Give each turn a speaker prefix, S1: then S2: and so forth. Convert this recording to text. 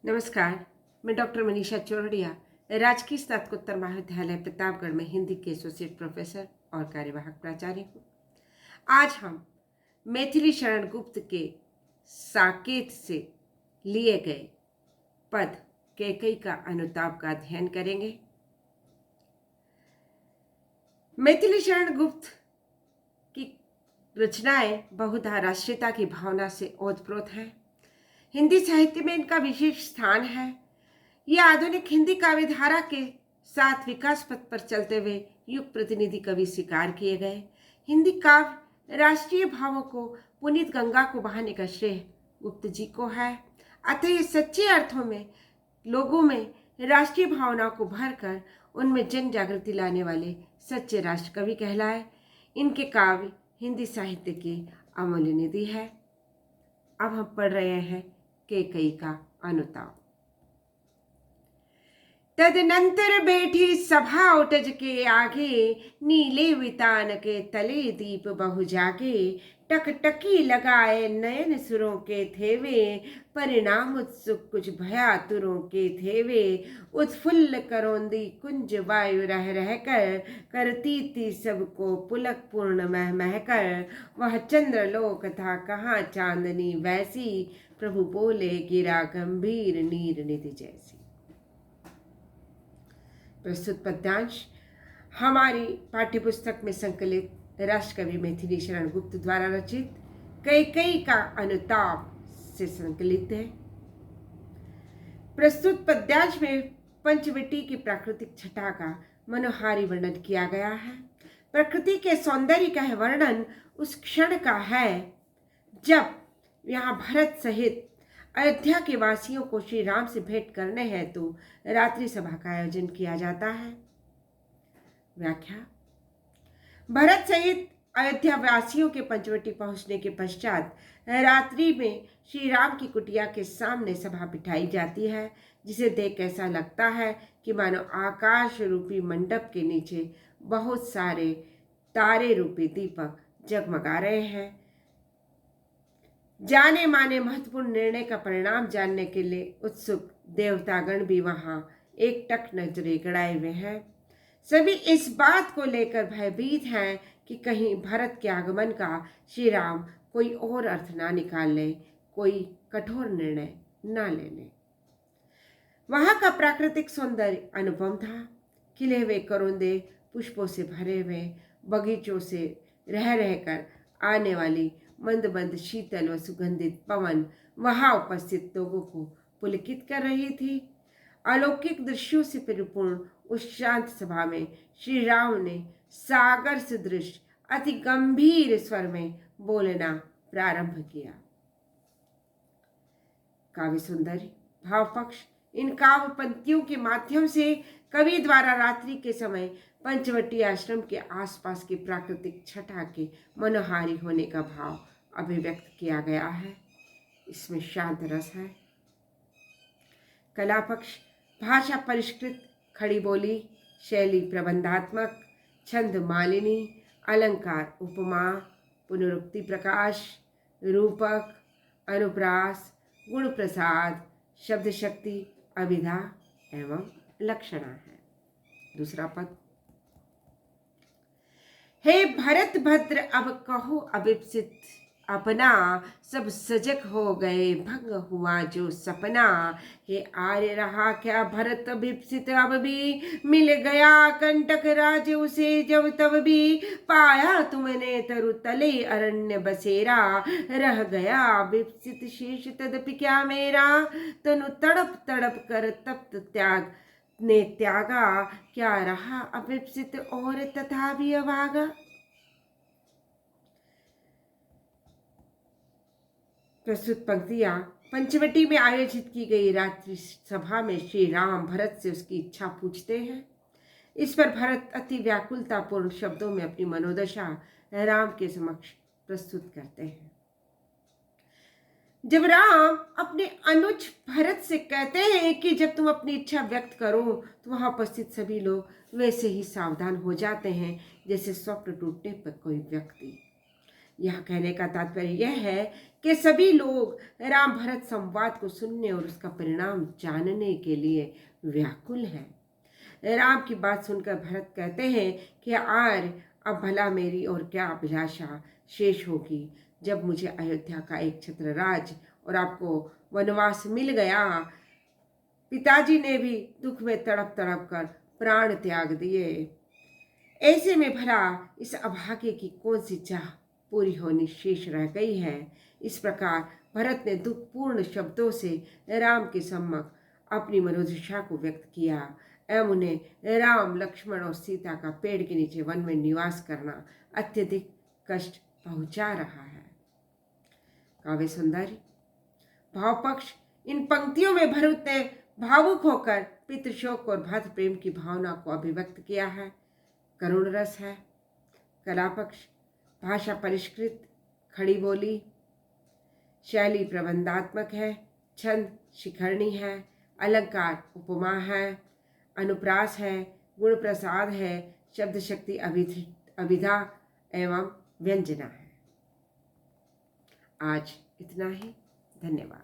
S1: नमस्कार। मैं डॉक्टर मनीषा चौरड़िया, राजकीय स्नातकोत्तर महाविद्यालय प्रतापगढ़ में हिंदी के एसोसिएट प्रोफेसर और कार्यवाहक प्राचार्य हूँ। आज हम मैथिली शरण गुप्त के साकेत से लिए गए पद कैकेयी का अनुताप का अध्ययन करेंगे। मैथिली शरण गुप्त की रचनाएं बहुधा राष्ट्रीयता की भावना से ओतप्रोत हैं। हिंदी साहित्य में इनका विशेष स्थान है। ये आधुनिक हिंदी काव्यधारा के साथ विकास पथ पर चलते हुए युग प्रतिनिधि कवि स्वीकार किए गए। हिंदी काव्य राष्ट्रीय भावों को पुनीत गंगा को बहाने का श्रेय गुप्त जी को है। अतः ये सच्चे अर्थों में लोगों में राष्ट्रीय भावनाओं को भरकर उनमें जन जागृति लाने वाले सच्चे राष्ट्र कवि कहलाए। इनके काव्य हिंदी साहित्य की अमूल्य निधि है। अब हम पढ़ रहे हैं कैकेयी का अनुताप। तदनंतर बैठी सभा उटज के आगे, नीले वितान के तले दीप बहु जागे। टकटकी लगाए नयन सुरों के थेवे, परिणाम उत्सुक कुछ भयातुरों के थेवे। उत्फुल्ल करोंदी कुंज वायु रह रह कर, करती थी सबको पुलक पूर्ण मह मह कर। वह चंद्रलोक था कहाँ चांदनी वैसी, प्रभु बोले गिरा गंभीर नीर निधि जैसी। प्रस्तुत पद्यांश हमारी पाठ्यपुस्तक में संकलित राष्ट्रकवि मैथिली शरण गुप्त द्वारा रचित कैकेयी का अनुताप से संकलित है। प्रस्तुत पद्यांश में पंचवटी की प्राकृतिक छटा का मनोहारी वर्णन किया गया है। प्रकृति के सौंदर्य का वर्णन उस क्षण का है जब यहाँ भरत सहित अयोध्या के वासियों को श्री राम से भेंट करने हेतु रात्रि सभा का आयोजन किया जाता है। व्याख्या। भरत सहित अयोध्या वासियों के पंचवटी पहुंचने के पश्चात रात्रि में श्री राम की कुटिया के सामने सभा बिठाई जाती है, जिसे देख ऐसा लगता है कि मानो आकाश रूपी मंडप के नीचे बहुत सारे तारे रूपी दीपक जगमगा रहे हैं। जाने माने महत्वपूर्ण निर्णय का परिणाम जानने के लिए उत्सुक देवतागण भी वहां एकटक नजरें गड़ाए हुए हैं। सभी इस बात को लेकर भयभीत हैं कि कहीं भरत के आगमन का श्री राम कोई और अर्थ ना निकाल ले, कोई कठोर निर्णय ना ले ले। वहां का प्राकृतिक सौंदर्य अनुपम था। खिले हुए करोंदे, पुष्पों से भरे हुए बगीचों से रह रहकर आने वाली मंद मंद शीतल व सुगंधित पवन वहां उपस्थित लोगों को पुलकित कर रही थी। अलौकिक दृश्यों से परिपूर्ण उस शांत सभा में श्री राम ने सागर सदृश अति गंभीर स्वर में बोलना प्रारंभ किया। काव्य सौंदर्य भाव पक्ष। इन काव्य पंक्तियों के माध्यम से कवि द्वारा रात्रि के समय पंचवटी आश्रम के आसपास की प्राकृतिक छटा के मनोहारी होने का भाव अभिव्यक्त किया गया है। इसमें शांत रस है। कला पक्ष। भाषा परिष्कृत, खड़ी बोली, शैली प्रबंधात्मक, छंद मालिनी, अलंकार उपमा, पुनरुक्ति प्रकाश, रूपक, अनुप्रास, गुण प्रसाद, शब्द शक्ति, अभिधा एवं लक्षणा है। दूसरा पद। हे भरत भद्र अब कहो अभिप्सित अपना, सब सजग हो गए भंग हुआ जो सपना। हे आर्य रहा क्या भरत अभिप्सित अब भी, मिल गया कंटक राज उसे जब तब भी। पाया तुमने तरु तले अरण्य बसेरा, रह गया अभिप्सित शेष तदपि क्या मेरा। तनु तड़प तड़प कर तप्त त्याग ने त्यागा, क्या रहा अभिप्सित और तथा भी अभागा। प्रस्तुत पंक्तियां पंचवटी में आयोजित की गई रात्रि सभा में श्री राम भरत से उसकी इच्छा पूछते हैं। इस पर भरत अति व्याकुलतापूर्ण शब्दों में अपनी मनोदशा राम के समक्ष प्रस्तुत करते हैं। जब राम अपने अनुज भरत से कहते हैं कि जब तुम अपनी इच्छा व्यक्त करो तो वहां उपस्थित सभी लोग वैसे ही सावधान हो जाते हैं जैसे स्वप्न टूटने पर कोई व्यक्ति। यह कहने का तात्पर्य यह है कि सभी लोग राम भरत संवाद को सुनने और उसका परिणाम जानने के लिए व्याकुल हैं। राम की बात सुनकर भरत कहते हैं कि आर्य, अब भला मेरी और क्या अभिलाषा शेष होगी। जब मुझे अयोध्या का एक छत्र राज और आपको वनवास मिल गया, पिताजी ने भी दुख में तड़प तड़प कर प्राण त्याग दिए। ऐसे में भला इस अभागे की कौन सी चाह पूरी होनी शेष रह गई है। इस प्रकार भरत ने दुखपूर्ण शब्दों से राम के सम्मुख अपनी मनोदशा को व्यक्त किया एवं उन्हें राम, लक्ष्मण और सीता का पेड़ के नीचे वन में निवास करना अत्यधिक कष्ट पहुंचा रहा है। काव्य सौंदर्य भाव पक्ष। इन पंक्तियों में भरत ने भावुक होकर पितृशोक और भ्रातृ प्रेम की भावना को अभिव्यक्त किया है। करुण रस है। कला पक्ष। भाषा परिष्कृत, खड़ी बोली, शैली प्रबंधात्मक है, छंद शिखरणी है, अलंकार उपमा है, अनुप्रास है, गुण प्रसाद है, शब्द शक्ति अभिधा एवं व्यंजना है। आज इतना ही। धन्यवाद।